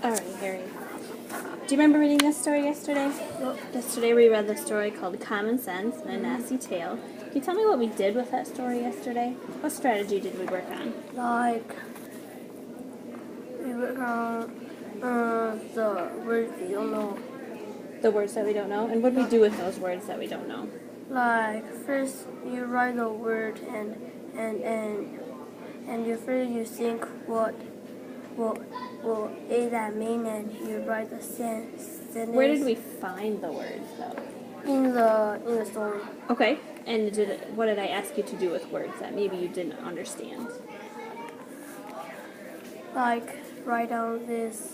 Alright, Harry. Do you remember reading this story yesterday? Yep. Yesterday we read the story called Common Sense and a Nasty Tale. Can you tell me what we did with that story yesterday? What strategy did we work on? Like, we work on the words we don't know. The words that we don't know? And what did we do with those words that we don't know? Like, first you write the word and you first you think what is that mean, and you write the sentence. Where did we find the words though? In the story. Okay. And what did I ask you to do with words that maybe you didn't understand? Like, write down this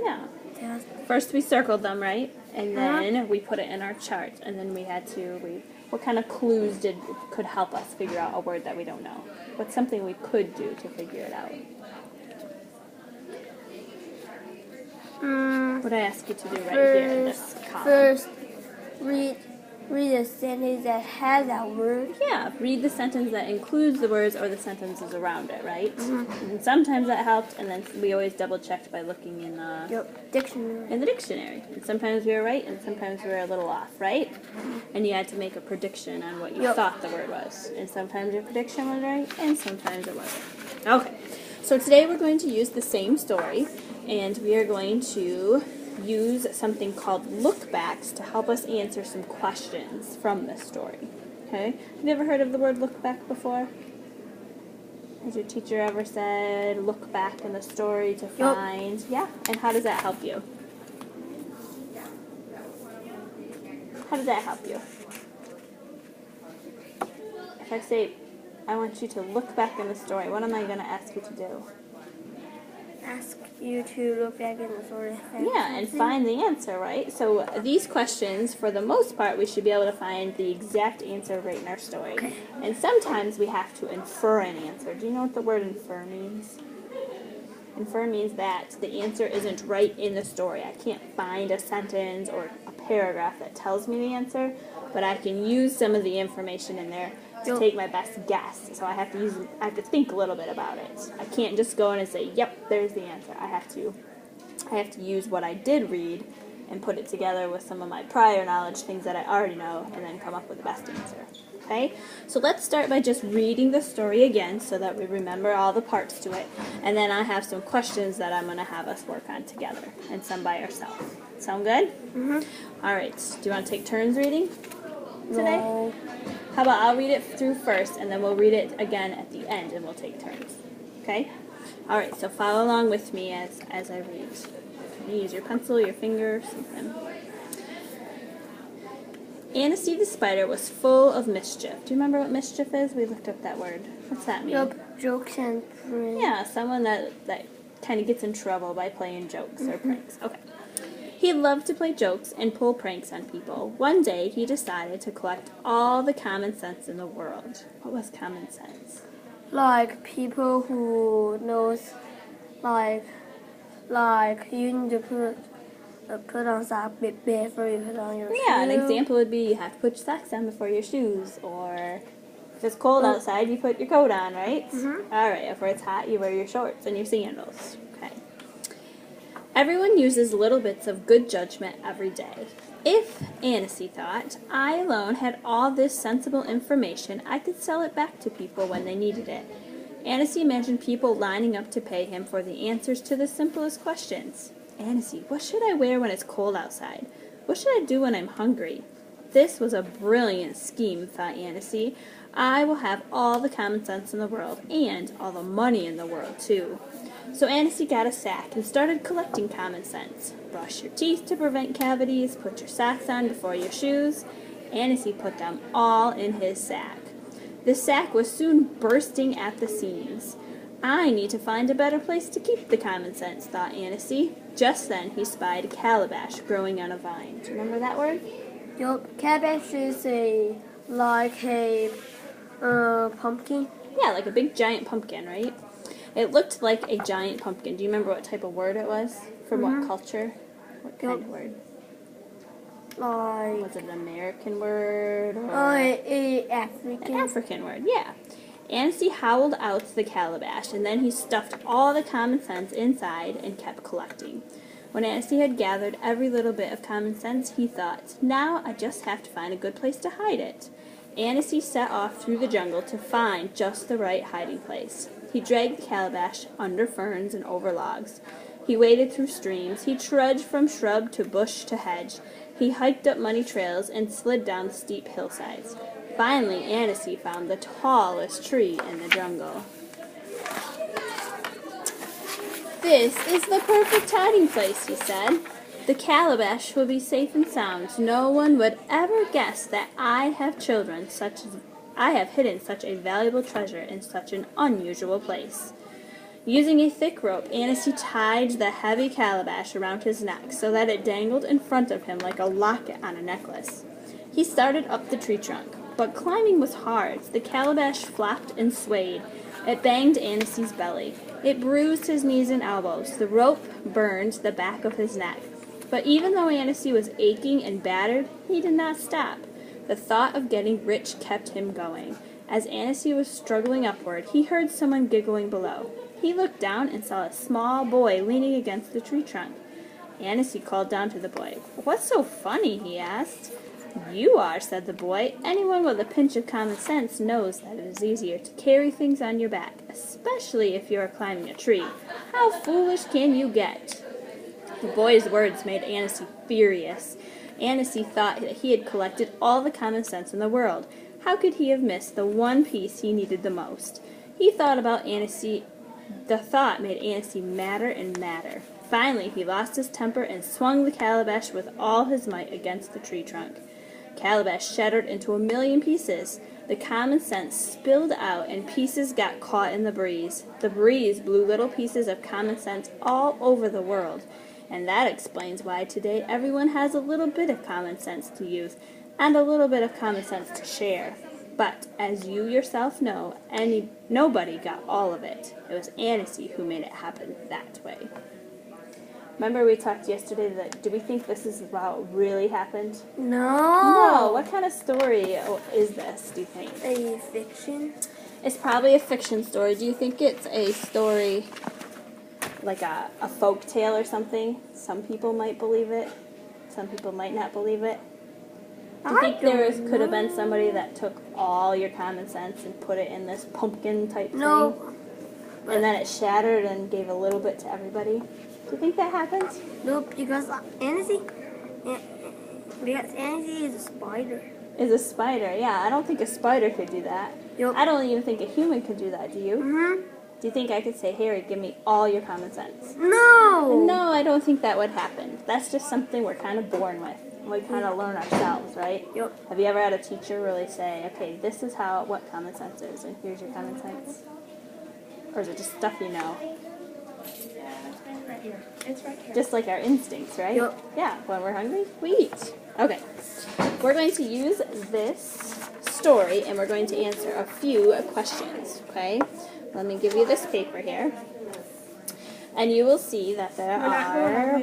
Yeah. test. First we circled them, right? And then we put it in our chart. And then we had to what kind of clues could help us figure out a word that we don't know? What's something we could do to figure it out? What did I ask you to do right here in this column? First, read the sentence that has that word. Yeah, read the sentence that includes the words or the sentences around it, right? And sometimes that helped, and then we always double checked by looking in the dictionary. And sometimes we were right, and sometimes we were a little off, right? And you had to make a prediction on what you thought the word was. And sometimes your prediction was right, and sometimes it wasn't. Okay, so today we're going to use the same story, and we are going to use something called lookbacks to help us answer some questions from this story. Okay? Have you ever heard of the word look back before? Has your teacher ever said look back in the story to find? Yeah? And how does that help you? How does that help you? If I say, I want you to look back in the story, what am I going to ask you to do? Ask you to look back in the story. And find the answer, right? So these questions, for the most part, we should be able to find the exact answer right in our story. Okay. And sometimes we have to infer an answer. Do you know what the word infer means? Infer means that the answer isn't right in the story. I can't find a sentence or a paragraph that tells me the answer, but I can use some of the information in there to take my best guess. So I have to think a little bit about it. I can't just go in and say, "Yep, there's the answer." I have to use what I did read and put it together with some of my prior knowledge, things that I already know, and then come up with the best answer. Okay? So let's start by just reading the story again so that we remember all the parts to it. And then I have some questions that I'm going to have us work on together and some by ourselves. Sound good? All right. Do you want to take turns reading today? No. How about I'll read it through first, and then we'll read it again at the end, and we'll take turns. Okay? All right, so follow along with me as I read. You use your pencil, your finger, something. Annecy the spider was full of mischief. Do you remember what mischief is? We looked up that word. What's that mean? Yep, jokes and pranks. Yeah, someone that kind of gets in trouble by playing jokes or pranks. Okay. He loved to play jokes and pull pranks on people. One day, he decided to collect all the common sense in the world. What was common sense? Like people who knows, like you need to put on socks before you put on your shoes. Yeah, an example would be you have to put your socks on before your shoes, or if it's cold outside, you put your coat on, right? All right, if it's hot, you wear your shorts and your sandals. Okay. Everyone uses little bits of good judgment every day. If, Annecy thought, I alone had all this sensible information, I could sell it back to people when they needed it. Annecy imagined people lining up to pay him for the answers to the simplest questions. Annecy, what should I wear when it's cold outside? What should I do when I'm hungry? This was a brilliant scheme, thought Annecy. I will have all the common sense in the world, and all the money in the world, too. So Annecy got a sack and started collecting common sense. Brush your teeth to prevent cavities, put your socks on before your shoes. Annecy put them all in his sack. The sack was soon bursting at the seams. I need to find a better place to keep the common sense, thought Annecy. Just then he spied a calabash growing on a vine. Do you remember that word? Yep, calabash is like a pumpkin. Yeah, like a big giant pumpkin, right? It looked like a giant pumpkin. Do you remember what type of word it was? From what culture? What kind of word? Like... Was it an American word? Or African. An African word, yeah. Annecy howled out the calabash, and then he stuffed all the common sense inside and kept collecting. When Annecy had gathered every little bit of common sense, he thought, now I just have to find a good place to hide it. Annecy set off through the jungle to find just the right hiding place. He dragged the calabash under ferns and over logs. He waded through streams. He trudged from shrub to bush to hedge. He hiked up muddy trails and slid down steep hillsides. Finally, Annecy found the tallest tree in the jungle. This is the perfect hiding place, he said. The calabash will be safe and sound. No one would ever guess that I have hidden such a valuable treasure in such an unusual place. Using a thick rope, Annecy tied the heavy calabash around his neck so that it dangled in front of him like a locket on a necklace. He started up the tree trunk, but climbing was hard. The calabash flapped and swayed. It banged Annecy's belly. It bruised his knees and elbows. The rope burned the back of his neck. But even though Annecy was aching and battered, he did not stop. The thought of getting rich kept him going. As Annecy was struggling upward, he heard someone giggling below. He looked down and saw a small boy leaning against the tree trunk. Annecy called down to the boy. "What's so funny?" he asked. "You are," said the boy. "Anyone with a pinch of common sense knows that it is easier to carry things on your back, especially if you are climbing a tree. How foolish can you get?" The boy's words made Annecy furious. Annecy thought that he had collected all the common sense in the world. How could he have missed the one piece he needed the most? He thought about Annecy. The thought made Annecy madder and madder. Finally, he lost his temper and swung the calabash with all his might against the tree trunk. Calabash shattered into a million pieces. The common sense spilled out and pieces got caught in the breeze. The breeze blew little pieces of common sense all over the world. And that explains why today everyone has a little bit of common sense to use and a little bit of common sense to share. But as you yourself know, nobody got all of it. It was Annecy who made it happen that way. Remember we talked yesterday that, do we think this is what really happened? No. What kind of story is this, do you think? A fiction? It's probably a fiction story. Do you think it's a story like a folk tale or something? Some people might believe it. Some people might not believe it. Do you think could have been somebody that took all your common sense and put it in this pumpkin type thing? No. And then it shattered and gave a little bit to everybody? Do you think that happened? No, because Annecy is a spider. Is a spider, yeah. I don't think a spider could do that. Yep. I don't even think a human could do that, do you? Mm-hmm. Do you think I could say, Harry, give me all your common sense? No! No, I don't think that would happen. That's just something we're kind of born with. We kind of learn ourselves, right? Yep. Have you ever had a teacher really say, okay, this is what common sense is, and here's your common sense? Or is it just stuff you know? Right here. It's right here. Just like our instincts, right? Yep. Yeah, when we're hungry, we eat. Okay. We're going to use this story, and we're going to answer a few questions, okay? Let me give you this paper here. And you will see that there are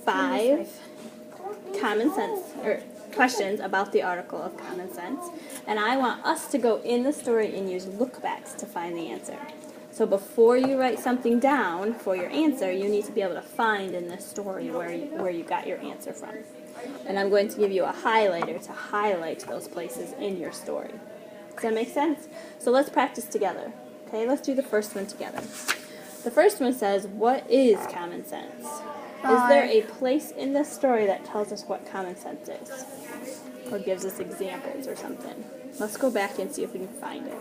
5 common sense or questions about the article of common sense. And I want us to go in the story and use lookbacks to find the answer. So before you write something down for your answer, you need to be able to find in this story where you got your answer from. And I'm going to give you a highlighter to highlight those places in your story. Does that make sense? So let's practice together. Okay, let's do the first one together. The first one says, what is common sense? Is there a place in this story that tells us what common sense is? Or gives us examples or something? Let's go back and see if we can find it.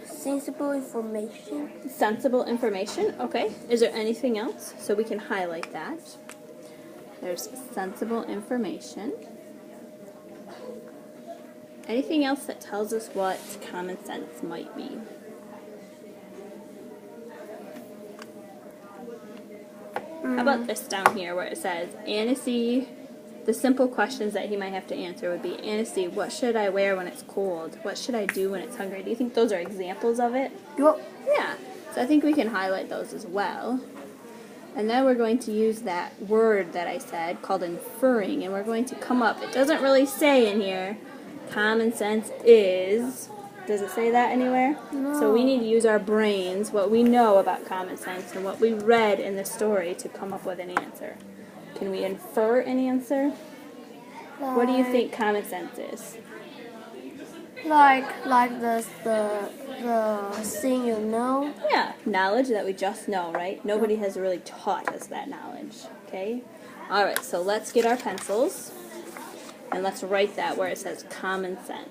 Sensible information. Sensible information, okay. Is there anything else? So we can highlight that. There's sensible information. Anything else that tells us what common sense might be? How about this down here where it says, Annecy, the simple questions that he might have to answer would be, Annecy, what should I wear when it's cold? What should I do when it's hungry? Do you think those are examples of it? Yep. Yeah. So I think we can highlight those as well. And then we're going to use that word that I said called inferring, and we're going to come up. It doesn't really say in here, common sense is, Does it say that anywhere? No. So we need to use our brains, what we know about common sense and what we read in the story to come up with an answer. Can we infer an answer? What do you think common sense is? Like the thing you know. Yeah, knowledge that we just know, right? Nobody has really taught us that knowledge, okay? All right, so let's get our pencils, and let's write that where it says common sense.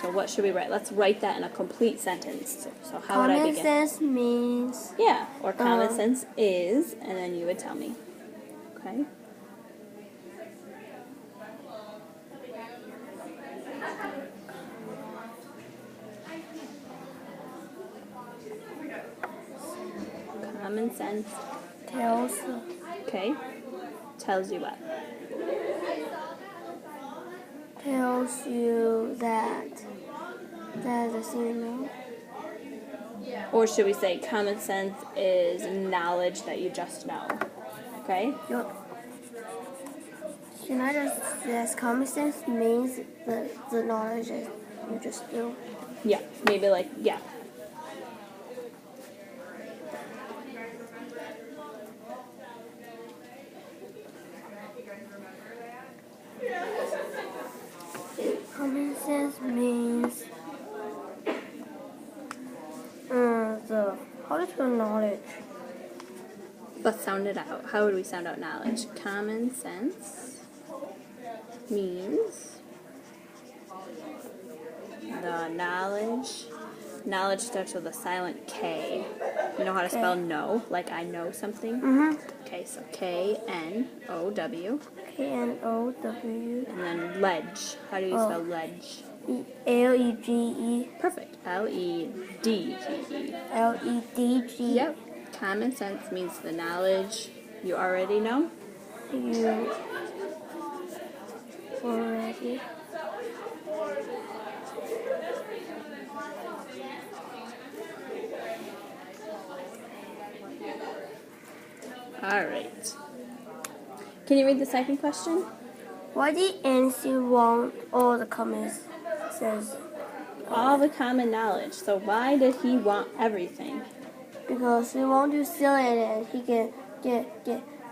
So what should we write? Let's write that in a complete sentence. So how would I begin? Common sense means. Yeah, or common sense is, and then you would tell me, okay? Common sense. Okay. Tells you what? Tells you that the thing you know. Or should we say common sense is knowledge that you just know? Okay? Can I just yes, common sense means the knowledge that you just know. Yeah, maybe like, yeah. Common sense means how to spell knowledge. Let's sound it out. How would we sound out knowledge? Common sense means the knowledge. Knowledge starts with a silent K. You know how to spell know? Like I know something? Okay, so K-N-O-W. K-N-O-W. And then ledge. How do you spell ledge? L-E-G-E. Perfect. L-E-D-G-E. L-E-D-G. Yep. Common sense means the knowledge you already know. You already. All right. Can you read the second question? Why did Nancy want all the comments? Says All the common knowledge. So why did he want everything? because he want to sell it and he can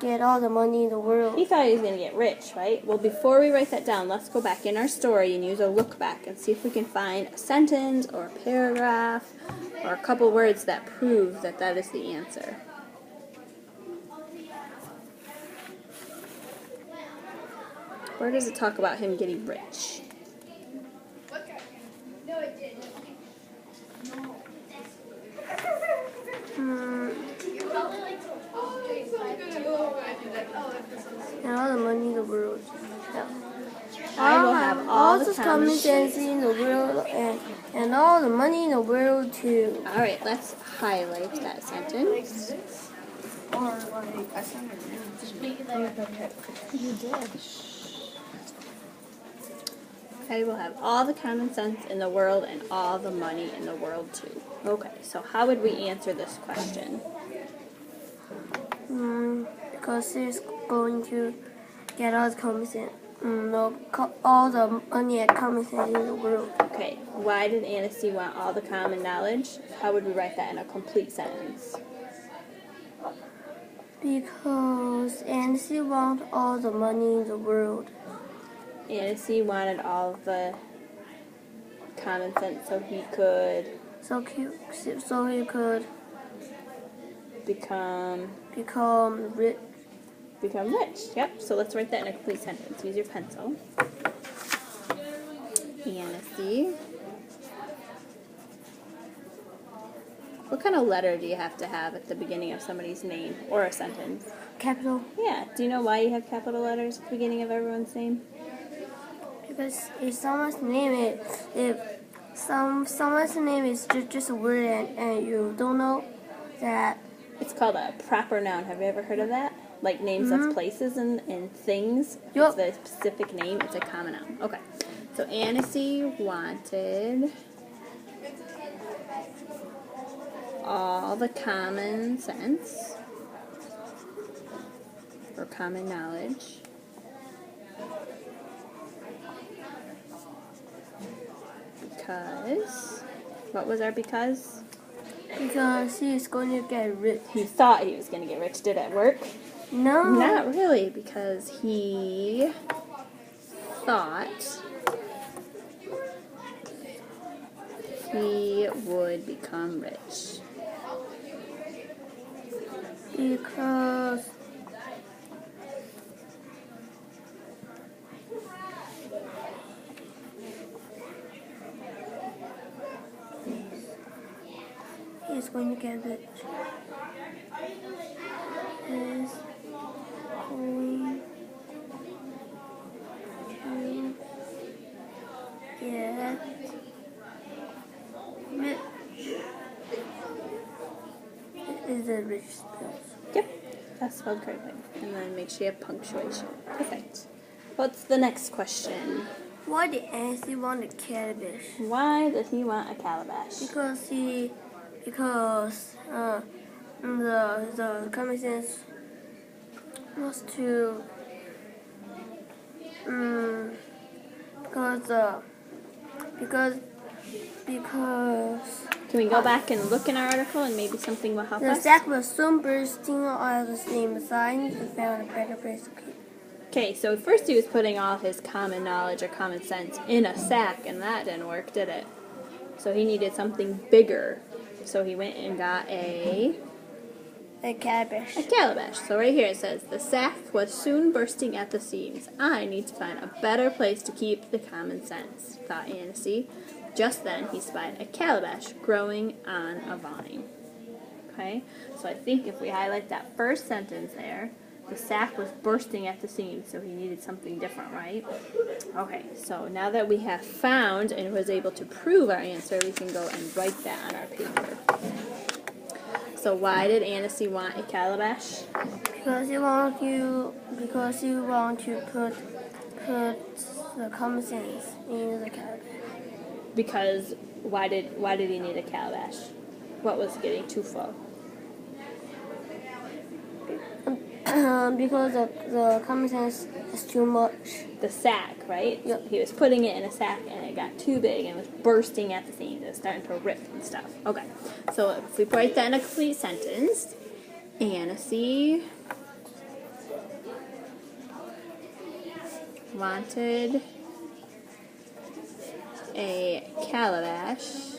get all the money in the world. He thought he was going to get rich, right? Well, before we write that down, let's go back in our story and use a look back and see if we can find a sentence or a paragraph or a couple words that prove that that is the answer. Where does it talk about him getting rich? And all the money in the world. Yeah. I will have all the common sense in the world and all the money in the world too. All right, let's highlight that sentence. Or like I sent it. Just make it like you did. I will have all the common sense in the world and all the money in the world too. Okay, so how would we answer this question? Because he's going to get all the common sense. All the money and common sense in the world. Okay, why did Annecy want all the common knowledge? How would we write that in a complete sentence? Because Nancy wants all the money in the world. Annecy wanted all the common sense so he could So he could become rich. Yep, so let's write that in a complete sentence. Use your pencil. Annecy. What kind of letter do you have to have at the beginning of somebody's name or a sentence? Capital. Yeah, do you know why you have capital letters at the beginning of everyone's name? Because if someone's name someone's name is just a word and you don't know that. It's called a proper noun. Have you ever heard of that? Like names of places and things. Yep. It's the specific name. It's a common noun. Okay. So Annecy wanted all the common sense or common knowledge Because, what was our because? Because he's going to get rich. He thought he was going to get rich. Did it work? No. Not really, because he thought he would become rich. Because he's going to get rich. He's going to get rich. Is it rich spells? Yep, that's spelled correctly. And then make sure you have punctuation. Perfect. What's the next question? Why did Anthony want a calabash? Why did he want a calabash? Because the common sense was to because Can we go back and look in our article and maybe something will help the us? sack was soon bursting all the same signs and found a better place to keep. Okay, so first he was putting all his common knowledge or common sense in a sack, and that didn't work, did it? So he needed something bigger. So he went and got a calabash. calabash. So right here it says, the sack was soon bursting at the seams. I need to find a better place to keep the common sense, thought Anansi. Just then he spied a calabash growing on a vine. Okay, so I think if we highlight that first sentence there, the sack was bursting at the seams, so he needed something different, right? Okay, so now that we have found and was able to prove our answer, we can go and write that on our paper. So why did Anansi want a calabash? Because you want to put the common sense in the calabash. Because why did he need a calabash? What was getting too full? Because the common sense is too much. The sack, right? Yep. He was putting it in a sack and it got too big and was bursting at the seams. It was starting to rip and stuff. Okay, so if we write that in a complete sentence, Anansi wanted a calabash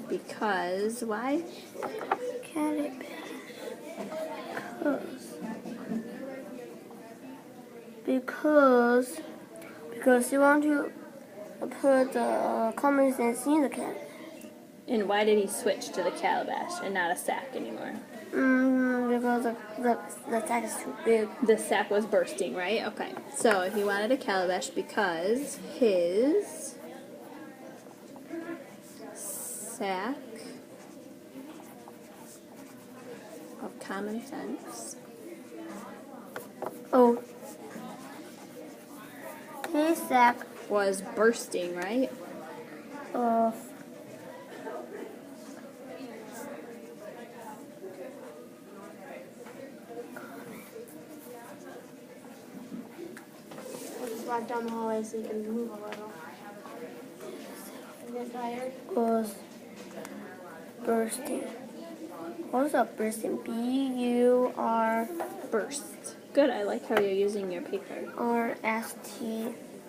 because why? Calabash. Because you want to put the common sense in the calabash. And why did he switch to the calabash and not a sack anymore? Because the sack is too big. The sack was bursting, right? Okay. So he wanted a calabash because his sack of common sense Oh. His sack was bursting, right? of Walk down the hallway so you can move a little. You get tired? was bursting. What's up, bursting? B-U-R-R-S-T. Burst. Good. I like how you're using your paper.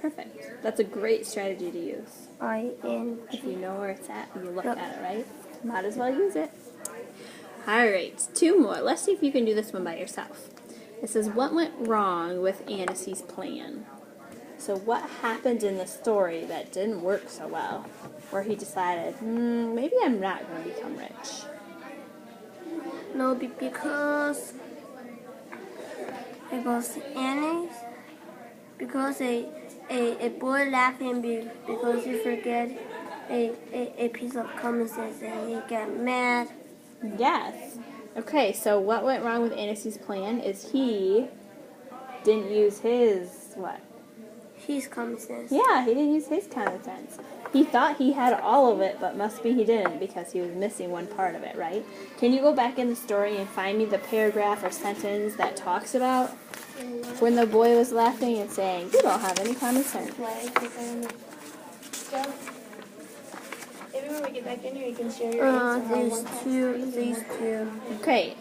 Perfect. That's a great strategy to use. I-N. If you know where it's at, you look Yep. at it, right? Might as well use it. Alright, two more. Let's see if you can do this one by yourself. It says, what went wrong with Anansi's plan? So what happened in the story that didn't work so well? Where he decided, maybe I'm not going to become rich. No, because Annie, because a boy laughing because he forget a piece of common sense and he got mad. Yes. Okay, so what went wrong with Anansi's plan is he didn't use his, what? his common sense. Yeah, he didn't use his common sense. He thought he had all of it, but must be he didn't because he was missing one part of it, right? Can you go back in the story and find me the paragraph or sentence that talks about when the boy was laughing and saying, "You don't have any common sense"? Maybe when we get back in here, you can share your answer. These two. Great.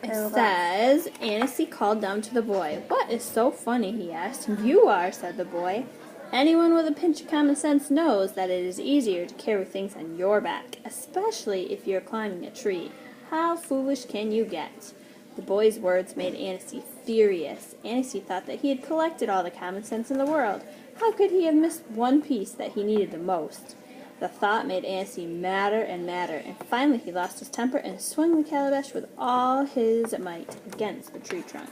It says, Annecy called down to the boy. "What is so funny?" he asked. "You are," said the boy. "Anyone with a pinch of common sense knows that it is easier to carry things on your back, especially if you're climbing a tree. How foolish can you get?" The boy's words made Annecy furious. Annecy thought that he had collected all the common sense in the world. How could he have missed one piece that he needed the most? The thought made Annecy madder and madder, and finally he lost his temper and swung the calabash with all his might against the tree trunk.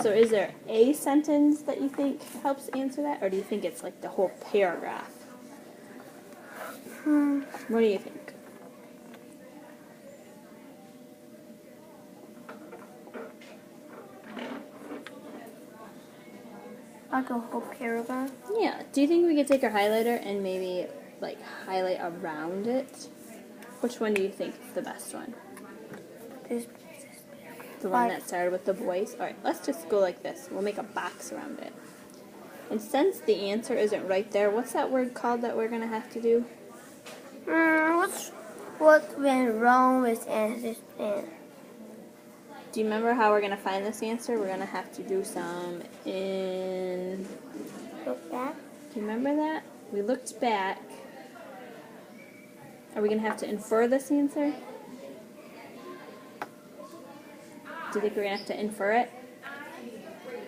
So is there a sentence that you think helps answer that, or do you think it's like the whole paragraph? What do you think? Like a whole paragraph. Yeah. Do you think we could take our highlighter and maybe like highlight around it? Which one do you think is the best one? This. The one that started with the boys? Alright, let's just go like this. We'll make a box around it. And since the answer isn't right there, what's that word called that we're going to have to do? What went wrong with Annecy's plan? Do you remember how we're going to find this answer? We're going to have to do some in... Look back. Do you remember that? We looked back. Are we going to have to infer this answer? Do you think we're going to have to infer it?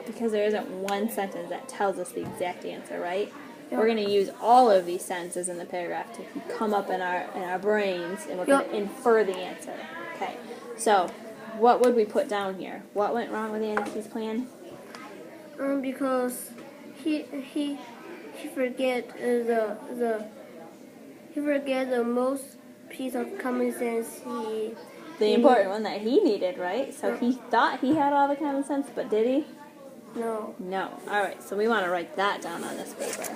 Because there isn't one sentence that tells us the exact answer, right? Yep. We're going to use all of these sentences in the paragraph to come up in our brains, and we're going to infer the answer. Okay, so what would we put down here? What went wrong with Annecy's plan? Because he forget the most piece of common sense the important one that he needed, right? So he thought he had all the common sense, but did he? No. No. Alright, so we want to write that down on this paper.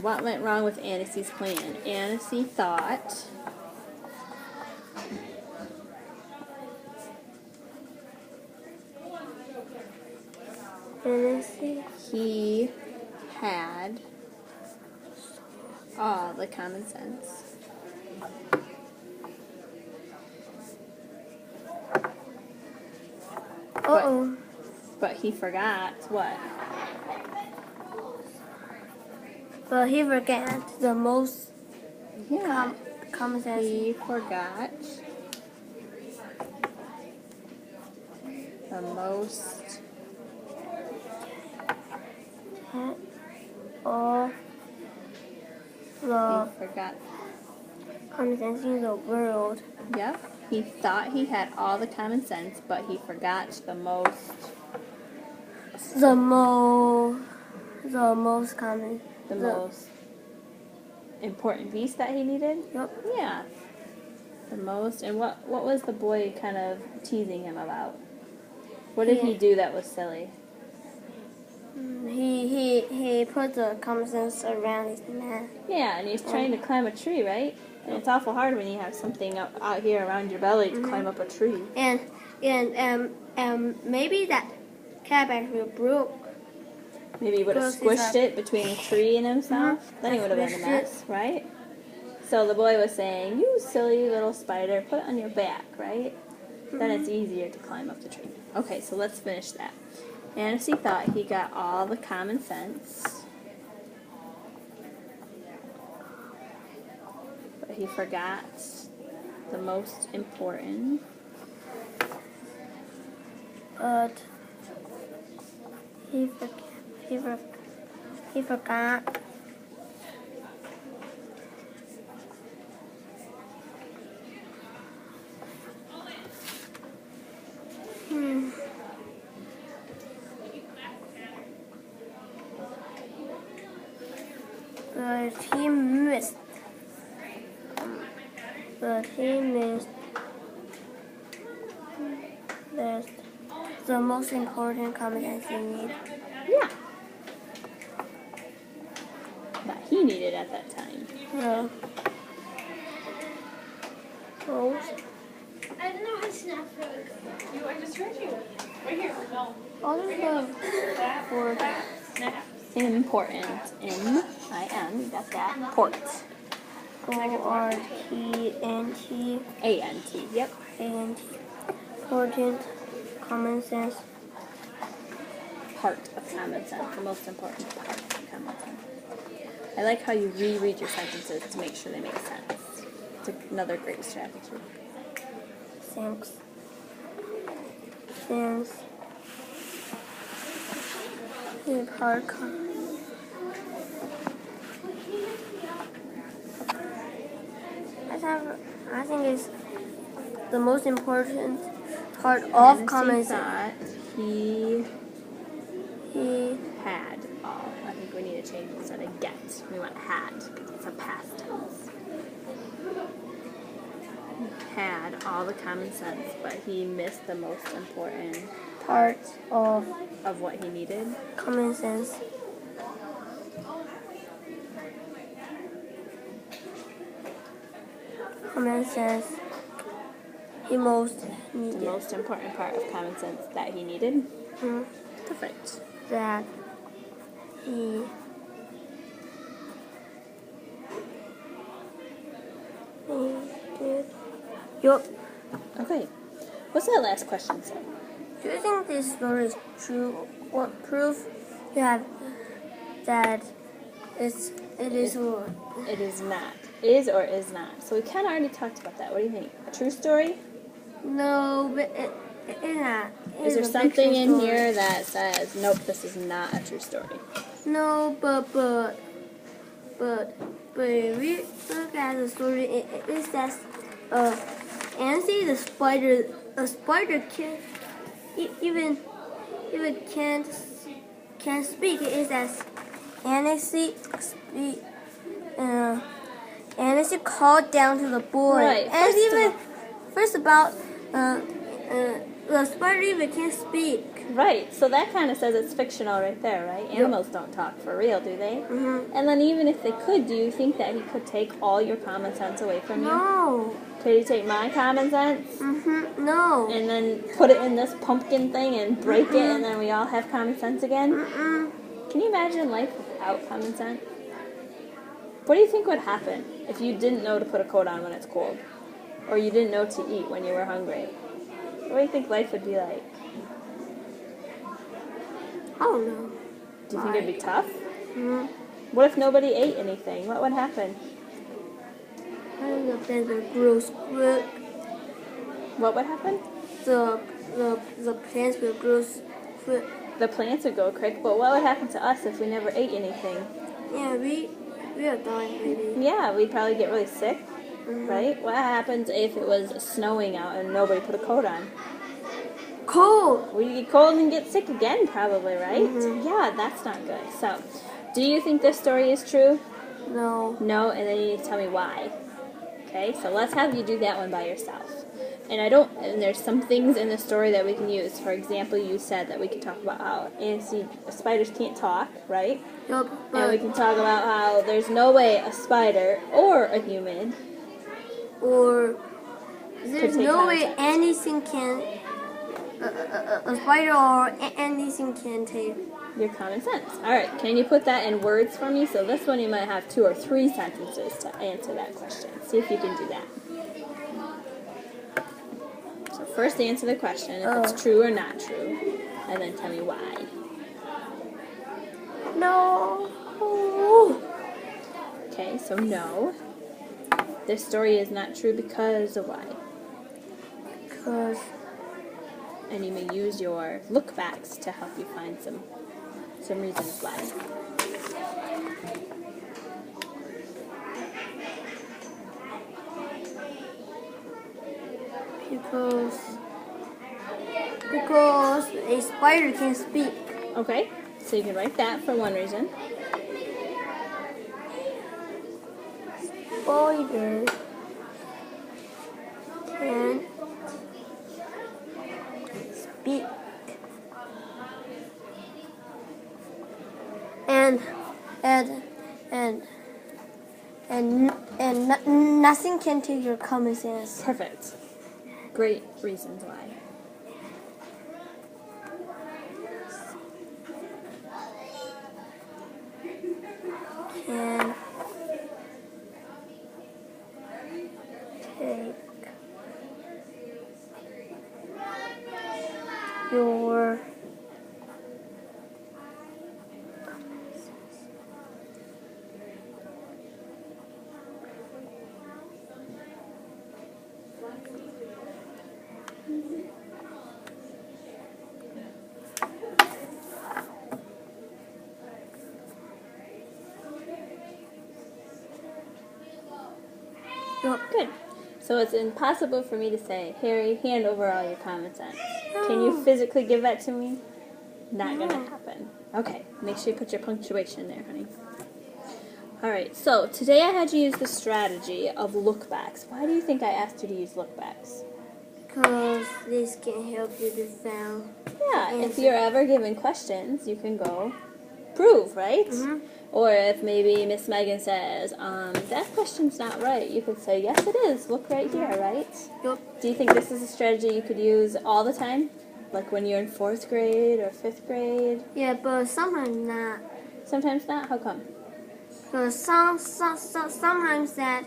What went wrong with Annecy's plan? Annecy thought he had all the common sense. But he forgot what? But he forgot the most common sense. He forgot the most all the he forgot common sense in the world. Yep. He thought he had all the common sense, but he forgot the most important piece that he needed? Yep. Yeah. The most. And what was the boy kind of teasing him about? What did he do that was silly? He put the common sense around his neck. Yeah, and he's trying to climb a tree, right? And it's awful hard when you have something out here around your belly to climb up a tree. And maybe that calabash will broke. Maybe he would have squished it between a tree and himself. Then he would have been a mess, right? So the boy was saying, "You silly little spider, put it on your back," right? Then it's easier to climb up the tree. Okay, so let's finish that. Annecy thought he got all the common sense, but he forgot the most important. But he forgot. But he missed the most important common sense he needed. Yeah. That he needed at that time. Yeah. Rose. I don't know how to snap really good. I just heard you. Right here. No. All of them. Or snaps. Important. M-I-M. You got that. Port. O-R-T-N-T. A-N-T. Yep. And important. Common sense. Part of common sense. The most important part of common sense. I like how you reread your sentences to make sure they make sense. It's another great strategy. Thanks. Sense. Part. I think it's the most important part of common sense. He He had all. I think we need to change it instead of get. We want had because it's a past tense. He had all the common sense, but he missed the most important part of what he needed. common sense. Common sense. He most The needed most important part of common sense that he needed. Perfect. that he needed. Yup. Okay. What's that last question say? Do you think this story is true? What proof you have that it is or It is not. Is or is not. So we kind of already talked about that. What do you think? A true story? no? But it is not. It Is there a something fiction in story. here that says, nope, this is not a true story? No, but if we look at the story, it says, Nancy the spider, a spider can even can't speak. It says, Nancy speak. Nancy called down to the boy, Right, and the spider even can't speak. Right, so that kind of says it's fictional right there, right? Animals don't talk for real, do they? Mm-hmm. And then even if they could, do you think that he could take all your common sense away from you? No. Could he take my common sense No. and then put it in this pumpkin thing and break it and then we all have common sense again? Can you imagine life without common sense? What do you think would happen if you didn't know to put a coat on when it's cold? Or you didn't know to eat when you were hungry? What do you think life would be like? I don't know. Do you think it'd be tough? Mm-hmm. What if nobody ate anything? What would happen? I think the plants will grow quick. What would happen? The plants will grow quick. The plants would go quick, but what would happen to us if we never ate anything? Yeah, we are dying maybe. Yeah, we'd probably get really sick, right? What happens if it was snowing out and nobody put a coat on? Cold. We'd get cold and get sick again, probably, right? Yeah, that's not good. So, do you think this story is true? No. No, and then you need to tell me why. Okay, so let's have you do that one by yourself. And there's some things in the story that we can use. For example, you said that we could talk about how spiders can't talk, right? Yup. And we can talk about how there's no way a spider or a human Or there's take no way contact. anything can a spider or anything can take. your common sense. All right, can you put that in words for me? So this one you might have 2 or 3 sentences to answer that question. See if you can do that. So first answer the question if it's true or not true, and then tell me why. No. Okay, so no. This story is not true because of why? Because And you may use your look backs to help you find some reasons why. because a spider can speak. Okay, so you can write that for one reason. Spider can speak. and nothing can take your common sense. Perfect. Great reasons why. Can take your Good. So it's impossible for me to say, Harry, hand over all your common sense. Can you physically give that to me? Not going to happen. Okay, make sure you put your punctuation there, honey. Alright, so today I had you use the strategy of lookbacks. Why do you think I asked you to use lookbacks? Because this can help you to find. Yeah, if you're ever given questions, you can go prove, right? Mm-hmm. Or if maybe Miss Megan says, that question's not right, you could say, yes it is, look right here, right? Yep. Do you think this is a strategy you could use all the time? Like when you're in 4th grade or 5th grade? Yeah, but sometimes not. Sometimes not? How come? Because sometimes that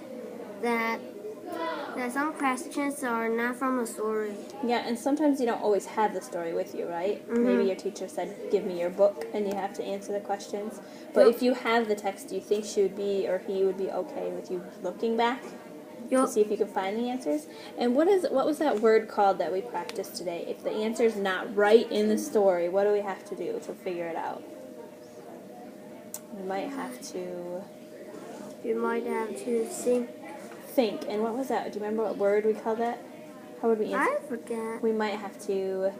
some questions are not from a story. Yeah, and sometimes you don't always have the story with you, right? Mm-hmm. Maybe your teacher said, give me your book, and you have to answer the questions. But if you have the text, do you think she would be, or he would be okay with you looking back to see if you can find the answers? And what was that word called that we practiced today? If the answer's not right in the story, what do we have to do to figure it out? We might have to... You might have to think. Think. And what was that? Do you remember what word we called that? How would we answer? I forget. We might have to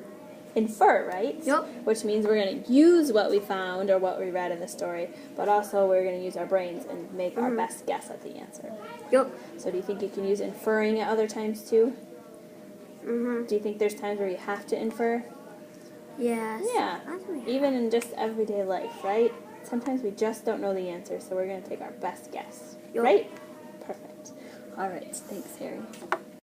infer, right? Yep. Which means we're going to use what we found or what we read in the story, but also we're going to use our brains and make our best guess at the answer. Yep. So do you think you can use inferring at other times too? Mhm. Do you think there's times where you have to infer? Yes. Yeah. I think- Even in just everyday life, right? Sometimes we just don't know the answer, so we're going to take our best guess. Yep. Right? Perfect. All right. Thanks, Harry.